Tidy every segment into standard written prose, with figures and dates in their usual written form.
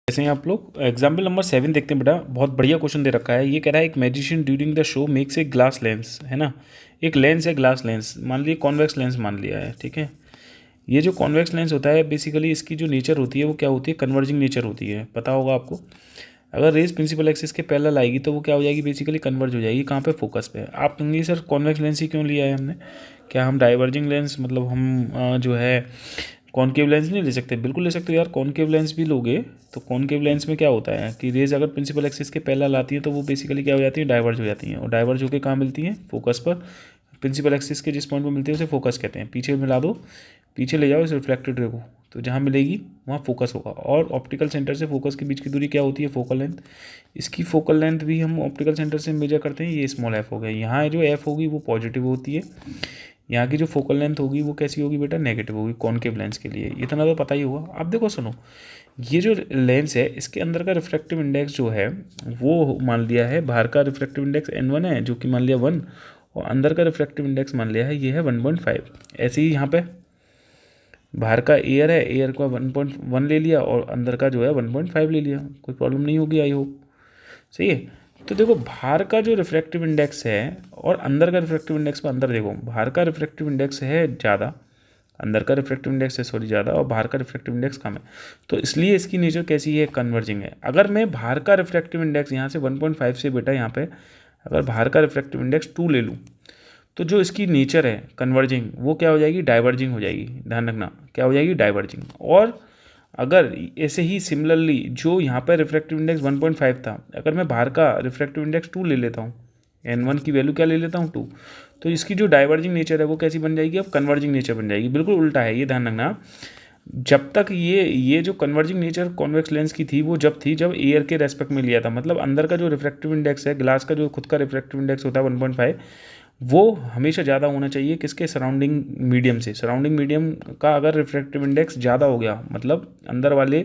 जैसे ही आप लोग एग्जाम्पल नंबर 7 देखते हैं बेटा, बहुत बढ़िया क्वेश्चन दे रखा है। ये कह रहा है एक magician during the show makes a glass lens, है ना। एक लेंस है, ग्लास लेंस मान लिया, कॉन्वेक्स लेंस मान लिया है, ठीक है। ये जो कॉन्वेक्स लेंस होता है बेसिकली इसकी जो नेचर होती है वो क्या होती है, कन्वर्जिंग नेचर होती है, पता होगा आपको। अगर रेस प्रिंसिपल एक्सिस के पैरेलल आएगी तो वो क्या हो जाएगी, बेसिकली कन्वर्ज हो जाएगी। कहाँ पे, फोकस पे। आप कहेंगे सर कॉन्वेक्स लेंस ही क्यों लिया है हमने, क्या हम डाइवर्जिंग लेंस मतलब हम जो है कॉनकेव लेंस नहीं ले सकते? बिल्कुल ले सकते हो यार, कॉनकेव लेंस भी लोगे तो कॉनकेव लेंस में क्या होता है कि रेज अगर प्रिंसिपल एक्सिस के पैरेलल आती है तो वो बेसिकली क्या हो जाती है, डाइवर्ज हो जाती हैं। और डाइवर्ज होकर कहाँ मिलती हैं, फोकस पर। प्रिंसिपल एक्सिस के जिस पॉइंट पर मिलती है उसे फोकस कहते हैं। पीछे मिला दो, पीछे ले जाओ इस रिफ्लेक्टेड रे को, तो जहाँ मिलेगी वहाँ फोकस होगा। और ऑप्टिकल सेंटर से फोकस के बीच की दूरी क्या होती है, फोकल लेंथ। इसकी फोकल लेंथ भी हम ऑप्टिकल सेंटर से मेजर करते हैं, ये स्मॉल एफ हो गया। यहाँ जो एफ होगी वो पॉजिटिव होती है, यहाँ की जो फोकल लेंथ होगी वो कैसी होगी बेटा, नेगेटिव होगी कॉनकेव लेंस के लिए। इतना तो पता ही होगा। अब देखो सुनो, ये जो लेंस है इसके अंदर का रिफ्रैक्टिव इंडेक्स जो है वो मान लिया है, बाहर का रिफ्रैक्टिव इंडेक्स n1 है जो कि मान लिया 1, और अंदर का रिफ्रैक्टिव इंडेक्स मान लिया है ये है 1.5। ऐसे ही यहाँ पे बाहर का एयर है, एयर का 1.1 ले लिया और अंदर का जो है 1.5 ले लिया, कोई प्रॉब्लम नहीं होगी आई होप। सही है। तो देखो बाहर का जो रिफ्रैक्टिव इंडेक्स है और अंदर का रिफ्रैक्टिव इंडेक्स में अंदर देखो, बाहर का रिफ्रैक्टिव इंडेक्स है ज़्यादा, अंदर का रिफ्रैक्टिव इंडेक्स है सॉरी ज़्यादा, और बाहर का रिफ्रैक्टिव इंडेक्स कम है। तो इसलिए इसकी नेचर कैसी है, कन्वर्जिंग है। अगर मैं बाहर का रिफ्रैक्टिव इंडेक्स यहाँ से 1.5 से बेटा यहाँ पे अगर बाहर का रिफ्रैक्टिव इंडेक्स 2 ले लूँ तो जो इसकी नेचर है कन्वर्जिंग वो क्या हो जाएगी, डाइवर्जिंग हो जाएगी। ध्यान रखना क्या हो जाएगी, डाइवर्जिंग। और अगर ऐसे ही सिमिलरली जो यहाँ पर रिफ्रैक्टिव इंडेक्स 1.5 था, अगर मैं बाहर का रिफ्रैक्टिव इंडेक्स 2 ले लेता हूँ, n1 की वैल्यू क्या ले लेता हूँ 2, तो इसकी जो डाइवर्जिंग नेचर है वो कैसी बन जाएगी, अब कन्वर्जिंग नेचर बन जाएगी। बिल्कुल उल्टा है ये, ध्यान रखना। जब तक ये जो कन्वर्जिंग नेचर कॉन्वेक्स लेंस की थी वो जब एयर के रेस्पेक्ट में लिया था, मतलब अंदर का जो रिफ्रैक्टिव इंडेक्स है, ग्लास का जो खुद का रिफ्रैक्टिव इंडेक्स होता है 1.5, वो हमेशा ज़्यादा होना चाहिए किसके, सराउंडिंग मीडियम से। सराउंडिंग मीडियम का अगर रिफ्रैक्टिव इंडेक्स ज़्यादा हो गया, मतलब अंदर वाले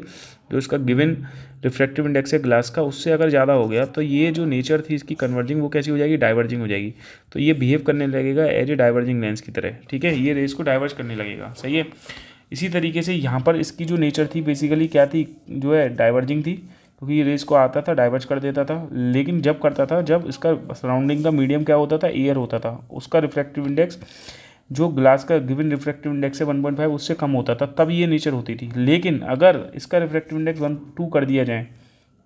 जो इसका गिवन रिफ्रैक्टिव इंडेक्स है ग्लास का उससे अगर ज़्यादा हो गया तो ये जो नेचर थी इसकी कन्वर्जिंग वो कैसी हो जाएगी, डाइवर्जिंग हो जाएगी। तो ये बिहेव करने लगेगा एज ए डाइवर्जिंग लेंस की तरह, ठीक है। ये रेस को डाइवर्ज करने लगेगा, सही है। इसी तरीके से यहाँ पर इसकी जो नेचर थी बेसिकली क्या थी, जो है डाइवर्जिंग थी, क्योंकि ये रेस को आता था डाइवर्ज कर देता था। लेकिन जब करता था जब इसका सराउंडिंग का मीडियम क्या होता था, एयर होता था, उसका रिफ्रैक्टिव इंडेक्स जो ग्लास का गिवन रिफ्रैक्टिव इंडेक्स है 1.5 उससे कम होता था, तब ये नेचर होती थी। लेकिन अगर इसका रिफ्रैक्टिव इंडेक्स 2 कर दिया जाए,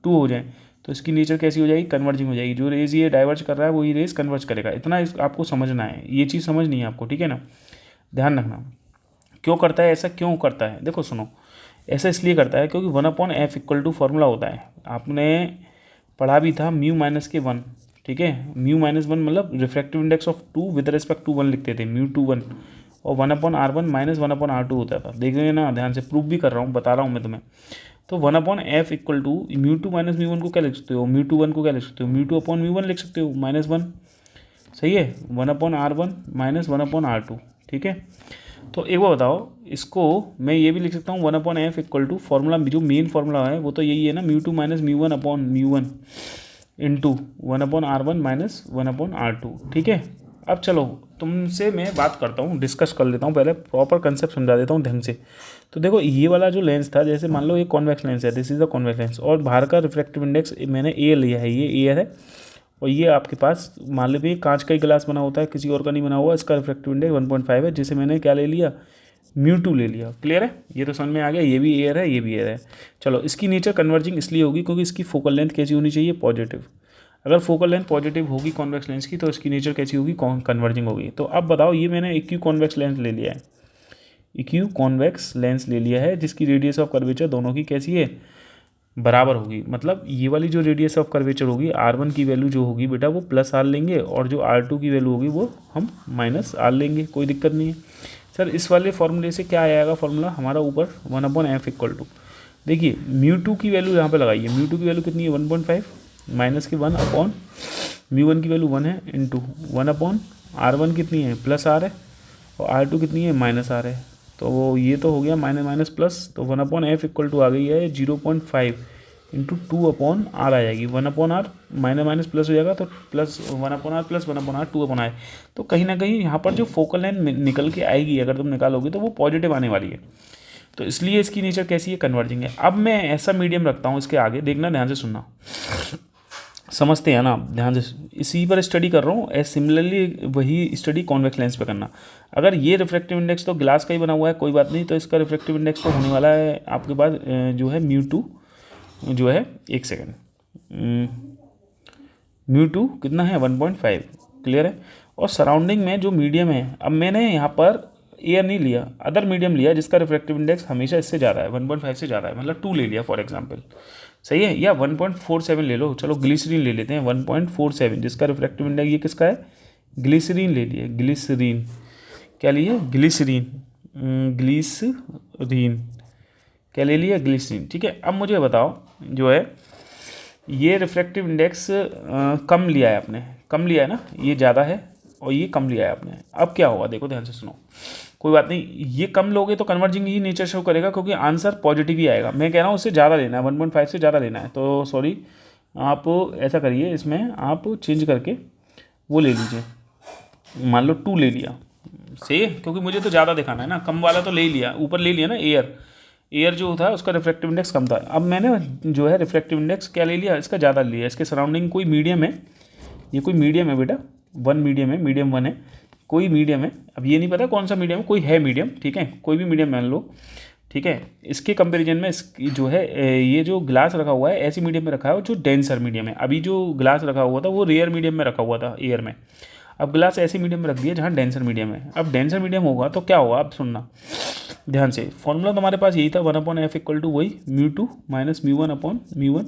2 हो जाए, तो इसकी नेचर कैसी हो जाएगी, कन्वर्जिंग हो जाएगी। जो रेज ये डाइवर्ज कर रहा है वही रेस कन्वर्ज करेगा। इतना आपको समझना है, ये चीज़ समझनी है आपको, ठीक है ना। ध्यान रखना क्यों करता है ऐसा, क्यों करता है, देखो सुनो। ऐसा इसलिए करता है क्योंकि 1/f इक्वल टू फॉर्मूला होता है, आपने पढ़ा भी था, म्यू माइनस के 1, ठीक है। म्यू माइनस 1 मतलब refractive index of 2 with respect to 1 लिखते थे, म्यू 2 1, और 1/r1 माइनस 1/r2 होता था। देखेंगे ना, ध्यान से प्रूफ भी कर रहा हूँ, बता रहा हूँ मैं तुम्हें। तो 1/f equal to mu 2 minus mu 1 को क्या लिख सकते हो, म्यू 2 1 को क्या लिख सकते हो, म्यू 2 अपॉन म्यू 1 लिख सकते हो, -1, सही है। 1/r1 माइनस 1/r2, ठीक है। तो एक बार बताओ, इसको मैं ये भी लिख सकता हूँ 1/f इक्वल टू फॉर्मूला, जो मेन फॉर्मूला है वो तो यही है ना, mu 2 minus mu 1 upon mu 1 into 1/r1 minus 1/r2, ठीक है। अब चलो तुमसे मैं बात करता हूँ, डिस्कस कर लेता हूँ, पहले प्रॉपर कंसेप्ट समझा देता हूँ ढंग से। तो देखो ये वाला जो लेंस था, जैसे मान लो ये कॉन्वेक्स लेंस है, this is the convex lens, और बाहर का रिफ्रैक्टिव इंडेक्स मैंने ए लिया है, ये एयर है, और ये आपके पास मान लीजिए कांच का ही ग्लास बना होता है, किसी और का नहीं बना हुआ, इसका रिफ्रैक्टिव इंडेक्स 1.5 है, जिसे मैंने क्या ले लिया, म्यू 2 ले लिया। क्लियर है, ये तो समझ में आ गया, ये भी एयर है ये भी एयर है। चलो इसकी नेचर कन्वर्जिंग इसलिए होगी क्योंकि इसकी फोकल लेंथ कैसी होनी चाहिए, पॉजिटिव। अगर फोकल लेंथ पॉजिटिव होगी कॉन्वेक्स लेंस की तो इसकी नेचर कैसी होगी, कन्वर्जिंग होगी। तो अब बताओ, ये मैंने इक्यू कॉन्वेक्स लेंस ले लिया है, इक्यू कॉन्वेक्स लेंस ले लिया है, जिसकी रेडियस ऑफ कर्वेचर दोनों की कैसी है, बराबर होगी। मतलब ये वाली जो रेडियस ऑफ कर्वेचर होगी, r1 की वैल्यू जो होगी बेटा वो प्लस r लेंगे, और जो r2 की वैल्यू होगी वो हम माइनस r लेंगे, कोई दिक्कत नहीं है। सर इस वाले फॉर्मूले से क्या आएगा फॉर्मूला हमारा ऊपर, 1/f इक्वल टू, देखिए म्यू 2 की वैल्यू यहाँ पे लगाइए, म्यू 2 की वैल्यू कितनी है 1.5, माइनस के 1 अपॉन म्यू 1 की वैल्यू 1 है, इंटू 1/r1 कितनी है प्लस r है, और r2 कितनी है माइनस r है। तो वो ये तो हो गया माइनस माइनस प्लस, तो 1/f इक्वल टू आ गई है 0.5 इंटू 2/r आ जाएगी, 1/r माइनस माइनस प्लस हो जाएगा, तो plus 1/r plus 1/r 2/r। तो कहीं ना कहीं यहाँ पर जो फोकल लेंथ निकल के आएगी अगर तुम निकालोगे तो वो पॉजिटिव आने वाली है। तो इसलिए इसकी नेचर कैसी है, कन्वर्जिंग है। अब मैं ऐसा मीडियम रखता हूँ इसके आगे, देखना ध्यान से सुनना, समझते हैं ना ध्यान से, इसी पर स्टडी कर रहा हूँ। एज सिमिलरली वही स्टडी कॉन्वेक्स लेंस पे करना। अगर ये रिफ्रैक्टिव इंडेक्स तो ग्लास का ही बना हुआ है, कोई बात नहीं, तो इसका रिफ्रैक्टिव इंडेक्स तो होने वाला है आपके पास जो है μ2 जो है, एक सेकेंड, μ2 कितना है 1.5, क्लियर है। और सराउंडिंग में जो मीडियम है, अब मैंने यहाँ पर एयर नहीं लिया, अदर मीडियम लिया जिसका रिफ्रैक्टिव इंडेक्स हमेशा इससे ज़्यादा है, 1.5 से ज़्यादा है, मतलब 2 ले लिया फॉर एग्जांपल, सही है, या 1.47 ले लो, चलो ग्लिसरीन ले लेते हैं 1.47 जिसका रिफ्रैक्टिव इंडेक्स, ये किसका है, ग्लिसरीन ले लिए, ग्लिसरीन, क्या लिए, ग्लिसरीन, ग्लिसरीन क्या ले लिया, ग्लिसरीन, ठीक है। अब मुझे बताओ जो है ये रिफ्रैक्टिव इंडेक्स कम लिया है आपने, कम लिया है ना, ये ज़्यादा है और ये कम लिया है आपने। अब क्या होगा, देखो ध्यान से सुनो, कोई बात नहीं, ये कम लोगे तो कन्वर्जिंग ही नेचर शो करेगा, क्योंकि आंसर पॉजिटिव ही आएगा। मैं कह रहा हूँ उससे ज़्यादा लेना है, 1.5 से ज़्यादा लेना है, तो सॉरी आप ऐसा करिए, इसमें आप चेंज करके वो ले लीजिए, मान लो 2 ले लिया, सही है, क्योंकि मुझे तो ज़्यादा दिखाना है ना, कम वाला तो ले लिया, ऊपर ले लिया ना, एयर जो था उसका रिफ्रैक्टिव इंडेक्स कम था। अब मैंने जो है रिफ्रैक्टिव इंडेक्स क्या ले लिया, इसका ज़्यादा लिया, इसके सराउंडिंग कोई मीडियम है, ये कोई मीडियम है बेटा, 1 मीडियम है, मीडियम 1 है, कोई मीडियम है, अब ये नहीं पता कौन सा मीडियम है, कोई है मीडियम, ठीक है, कोई भी मीडियम मान लो, ठीक है। इसके कंपैरिजन में इसकी जो है ये जो ग्लास रखा हुआ है ऐसी मीडियम में रखा है जो डेंसर मीडियम है। अभी जो ग्लास रखा हुआ था वो रेयर मीडियम में रखा हुआ था, एयर में, अब ग्लास ऐसे मीडियम में रख दिया जहाँ डेंसर मीडियम है। अब डेंसर मीडियम होगा तो क्या होगा, अब सुनना ध्यान से, फॉर्मूला तुम्हारे पास यही था, 1/f इक्वल टू वही μ2 minus μ1 upon μ1,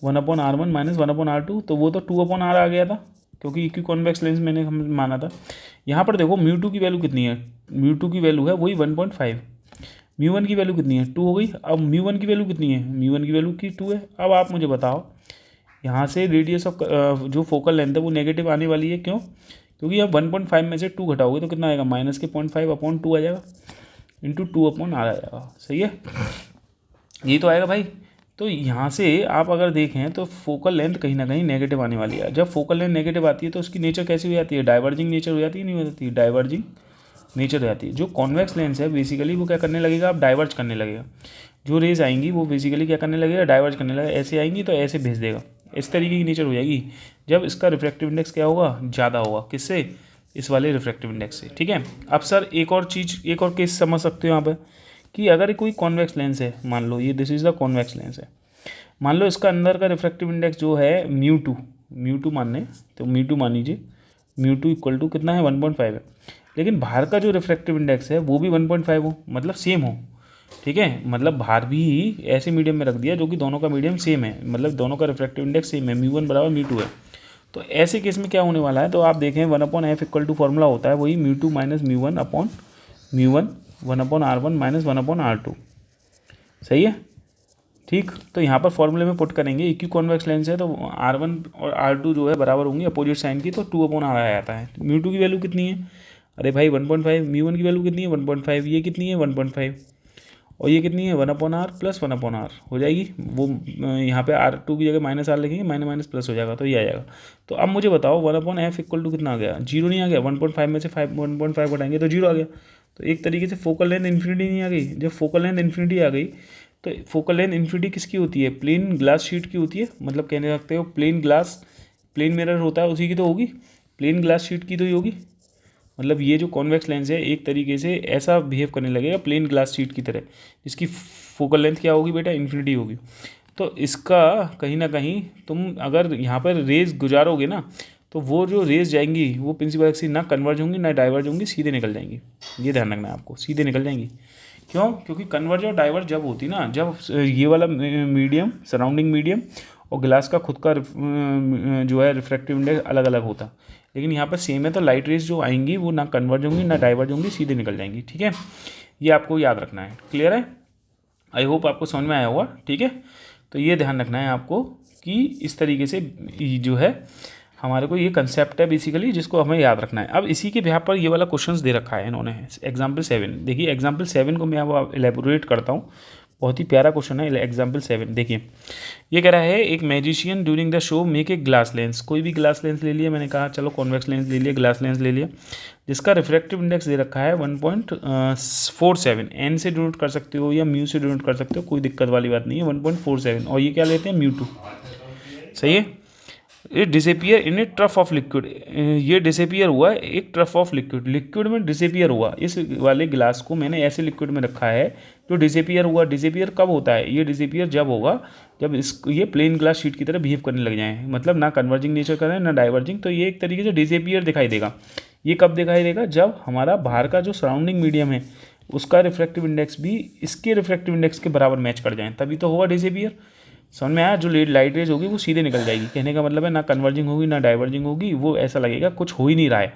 1/r1 minus 1/r2, तो वो तो 2/r आ गया था, क्योंकि इक्वी कॉन्वेक्स लेंस मैंने हम माना था। यहाँ पर देखो μ2 की वैल्यू कितनी है, μ2 की वैल्यू है वही 1.5, μ1 की वैल्यू कितनी है 2 हो गई। अब μ1 की वैल्यू कितनी है, μ1 की वैल्यू की 2 है। अब आप मुझे बताओ यहाँ से रेडियस ऑफ जो फोकल लेंथ है वो नेगेटिव आने वाली है, क्यों, क्योंकि अब 1.5 में से 2 घटाओगे तो कितना आएगा, माइनस के 0.5/2 आ जाएगा, इंटू 2/r आ जाएगा, सही है, ये तो आएगा भाई। तो यहाँ से आप अगर देखें तो फोकल लेंथ कहीं ना कहीं नेगेटिव आने वाली है। जब फोकल लेंथ नेगेटिव आती है तो उसकी नेचर कैसी हो जाती है, डाइवर्जिंग नेचर हो जाती है, नहीं हो जाती, डाइवर्जिंग नेचर हो जाती है। जो कॉन्वेक्स लेंस है बेसिकली वो क्या करने लगेगा, अब डाइवर्ज करने लगेगा, जो रेज आएंगी वो बेसिकली क्या करने लगेगा, डाइवर्ज करने लगेगा, ऐसे आएंगी तो ऐसे भेज देगा, इस तरीके की नेचर हो जाएगी जब इसका रिफ्रैक्टिव इंडेक्स क्या होगा, ज़्यादा होगा, किससे, इस वाले रिफ्रैक्टिव इंडेक्स से, ठीक है। अब सर एक और चीज़, एक और केस समझ सकते हो यहाँ पर, कि अगर कोई कॉन्वेक्स लेंस है, मान लो ये this is the convex lens है, मान लो इसका अंदर का रिफ्रैक्टिव इंडेक्स जो है μ2 मानने, तो μ2 मान लीजिए, μ2 इक्वल टू कितना है 1.5 है, लेकिन बाहर का जो रिफ्रैक्टिव इंडेक्स है वो भी 1.5 हो, मतलब सेम हो, ठीक है, मतलब बाहर भी ऐसे मीडियम में रख दिया जो कि दोनों का मीडियम सेम है, मतलब दोनों का रिफ्रैक्टिव इंडेक्स सेम है, μ1 बराबर μ2 है। तो ऐसे केस में क्या होने वाला है, तो आप देखें 1/f इक्वल टू फॉर्मूला होता है वही μ2 minus μ1 upon μ1, 1/r1 minus 1/r2, सही है, ठीक। तो यहाँ पर फॉर्मूले में पुट करेंगे, इक्वी कॉन्वेक्स लेंस है तो R1 और R2 जो है बराबर होंगी अपोजिट साइन की, तो 2/r आ जाता है। μ2 की वैल्यू कितनी है, अरे भाई 1.5, μ1 की वैल्यू कितनी है 1.5, ये कितनी है 1.5, और ये कितनी है 1/r प्लस 1/r हो जाएगी, वो यहाँ पे R2 की जगह माइनस R लिखेंगे, माइनस माइनस प्लस हो जाएगा, तो ये आ जाएगा। तो अब मुझे बताओ 1/f इक्वल टू कितना आ गया, 0 नहीं आ गया, 1.5 में से 1.5 घटाएंगे तो 0 आ गया। तो एक तरीके से फोकल लेंथ इन्फिनिटी नहीं आ गई, जब फोकल लेंथ इन्फिनिटी आ गई तो फोकल लेंथ इन्फिनिटी किसकी होती है, प्लेन ग्लास शीट की होती है, मतलब कहने सकते हो प्लेन ग्लास, प्लेन मिरर होता है उसी की तो होगी, प्लेन ग्लास शीट की तो ही होगी, मतलब ये जो कॉन्वेक्स लेंस है एक तरीके से ऐसा बिहेव करने लगेगा प्लेन ग्लास शीट की तरह, जिसकी फोकल लेंथ क्या होगी बेटा, इन्फिनिटी होगी। तो इसका कहीं ना कहीं तुम अगर यहाँ पर रेज गुजारोगे ना, तो वो जो रेज जाएंगी वो प्रिंसिपल एक्सिस ना कन्वर्ज होंगी ना डाइवर्ज होंगी, सीधे निकल जाएंगी, ये ध्यान रखना है आपको, सीधे निकल जाएंगी। क्यों, क्योंकि कन्वर्ज और डाइवर्ज जब होती ना, जब ये वाला मीडियम, सराउंडिंग मीडियम और ग्लास का खुद का जो है रिफ्रैक्टिव इंडेक्स अलग अलग होता, लेकिन यहाँ पर सेम है, तो लाइट रेज जो आएंगी वो ना कन्वर्ज होंगी ना डाइवर्ज होंगी, सीधे निकल जाएंगी, ठीक है, ये आपको याद रखना है, क्लियर है, आई होप आपको समझ में आया होगा, ठीक है। तो ये ध्यान रखना है आपको कि इस तरीके से जो है हमारे को ये कंसेप्ट है बेसिकली, जिसको हमें याद रखना है। अब इसी के बिहाफ पर ये वाला क्वेश्चंस दे रखा है इन्होंने, एग्जाम्पल 7, देखिए एग्जाम्पल 7 को मैं अब एलेबोरेट करता हूँ बहुत ही प्यारा क्वेश्चन है। एग्जाम्पल 7 देखिए, ये कह रहा है एक magician during the show make a glass lens. कोई भी ग्लास लेंस ले लिया, मैंने कहा चलो कॉन्वेक्स लेंस ले लिया, ग्लास लेंस ले लिया, जिसका रिफ्रैक्टिव इंडेक्स दे रखा है 1.47। एन से डिनोट कर सकते हो या म्यू से डिनोट कर सकते हो, कोई दिक्कत वाली बात नहीं है। 1.47 और ये क्या लेते हैं, म्यू 2। सही है। ये disappear in A trough of liquid, ये डिसअपियर हुआ एक ट्रफ ऑफ लिक्विड, लिक्विड में डिसअपियर हुआ। इस वाले गिलास को मैंने ऐसे लिक्विड में रखा है जो डिसअपियर हुआ। डिसअपियर कब होता है, ये डिसअपियर जब होगा जब ये प्लेन ग्लास शीट की तरह बिहेव करने लग जाए, मतलब ना कन्वर्जिंग नेचर कर रहे हैं ना डाइवर्जिंग, तो ये एक तरीके से डिसअपियर दिखाई देगा। ये कब दिखाई देगा, जब हमारा बाहर का जो सराउंडिंग मीडियम है उसका रिफ्रैक्टिव इंडेक्स भी इसके रिफ्रैक्टिव इंडेक्स के बराबर मैच कर जाए, तभी तो होगा डिसअपियर। समझ में आया। जो लाइट रेज होगी वो सीधे निकल जाएगी, कहने का मतलब है ना कन्वर्जिंग होगी ना डाइवर्जिंग होगी, वो ऐसा लगेगा कुछ हो ही नहीं रहा है,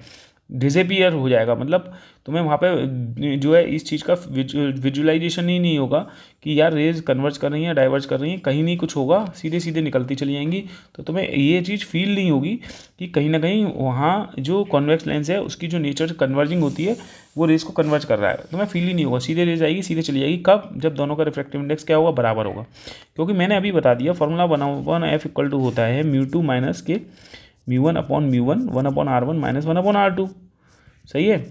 डिसअपियर हो जाएगा। मतलब तुम्हें वहाँ पे जो है इस चीज़ का विजुअलाइजेशन ही नहीं होगा कि यार रेज कन्वर्ज कर रही हैं डाइवर्ज कर रही हैं, कहीं नहीं कुछ होगा, सीधे सीधे निकलती चली जाएंगी। तो तुम्हें ये चीज़ फील नहीं होगी कि कहीं ना कहीं वहाँ जो कॉन्वेक्स लेंस है उसकी जो नेचर कन्वर्जिंग होती है वो रेज को कन्वर्ज कर रहा है, तुम्हें फील ही नहीं होगा। सीधे रेज आएगी सीधे चली जाएगी। कब, जब दोनों का रिफ्रैक्टिव इंडेक्स क्या होगा, बराबर होगा। क्योंकि मैंने अभी बता दिया फॉर्मूला 1/f इक्वल टू होता है μ2 माइनस के μ1 अपॉन μ1 1/r1 माइनस 1/r2। सही है।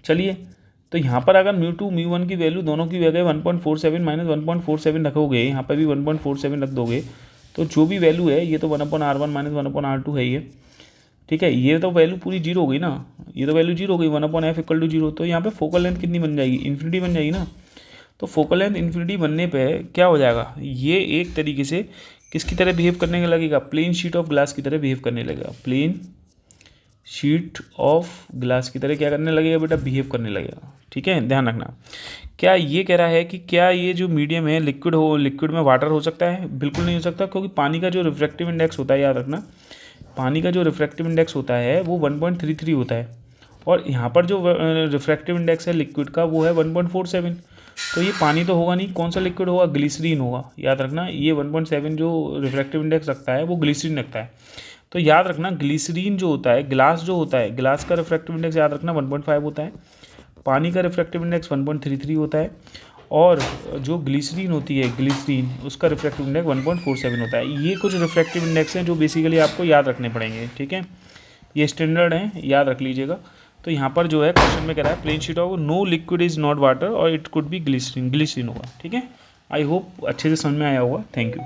चलिए, तो यहाँ पर अगर μ2 μ1 की वैल्यू दोनों की जगह 1.47 माइनस 1.47 रखोगे, यहाँ पर भी 1.47 रख दोगे, तो जो भी वैल्यू है ये तो 1/r1 माइनस 1/r2 है ये, ठीक है। ये तो वैल्यू पूरी जीरो हो गई ना, ये तो वैल्यू जीरो हो गई, 1/f इक्वल टू जीरो। तो यहाँ पे फोकल लेंथ कितनी बन जाएगी, इन्फिनिटी बन जाएगी ना। तो फोकल लेंथ इन्फिनिटी बनने पे क्या हो जाएगा, ये एक तरीके से किसकी तरह बिहेव करने लगेगा, प्लेन शीट ऑफ ग्लास की तरह बिहेव करने लगेगा। प्लेन शीट ऑफ ग्लास की तरह क्या करने लगेगा बेटा, बिहेव करने लगेगा। ठीक है, ध्यान रखना। क्या ये कह रहा है कि क्या ये जो मीडियम है लिक्विड हो, लिक्विड में वाटर हो सकता है? बिल्कुल नहीं हो सकता, क्योंकि पानी का जो रिफ्रैक्टिव इंडेक्स होता है, याद रखना, पानी का जो रिफ्रैक्टिव इंडेक्स होता है वो 1.33 होता है, और यहाँ पर जो रिफ्रैक्टिव इंडेक्स है लिक्विड का वो है 1.47। तो ये पानी तो होगा नहीं, कौन सा लिक्विड होगा, ग्लिसरीन होगा। याद रखना, ये 1.7 जो रिफ्रैक्टिव इंडेक्स रखता है वो ग्लिसरीन रखता है। तो याद रखना, ग्लिसरीन जो होता है, ग्लास जो होता है, ग्लास का रिफ्रैक्टिव इंडेक्स याद रखना 1.5 होता है, पानी का रिफ्रैक्टिव इंडेक्स 1.33 होता है, और जो ग्लिसरीन होती है, ग्लिसरीन, उसका रिफ्रैक्टिव इंडेक्स 1.47 होता है। ये कुछ रिफ्रैक्टिव इंडेक्स हैं जो बेसिकली आपको याद रखने पड़ेंगे। ठीक है, ये स्टैंडर्ड हैं, याद रख लीजिएगा। तो यहाँ पर जो है क्वेश्चन में कह रहा है plane sheet of no liquid is not water और it could be glycerine, glycerine होगा। ठीक है, आई होप अच्छे से समझ में आया होगा। Thank you.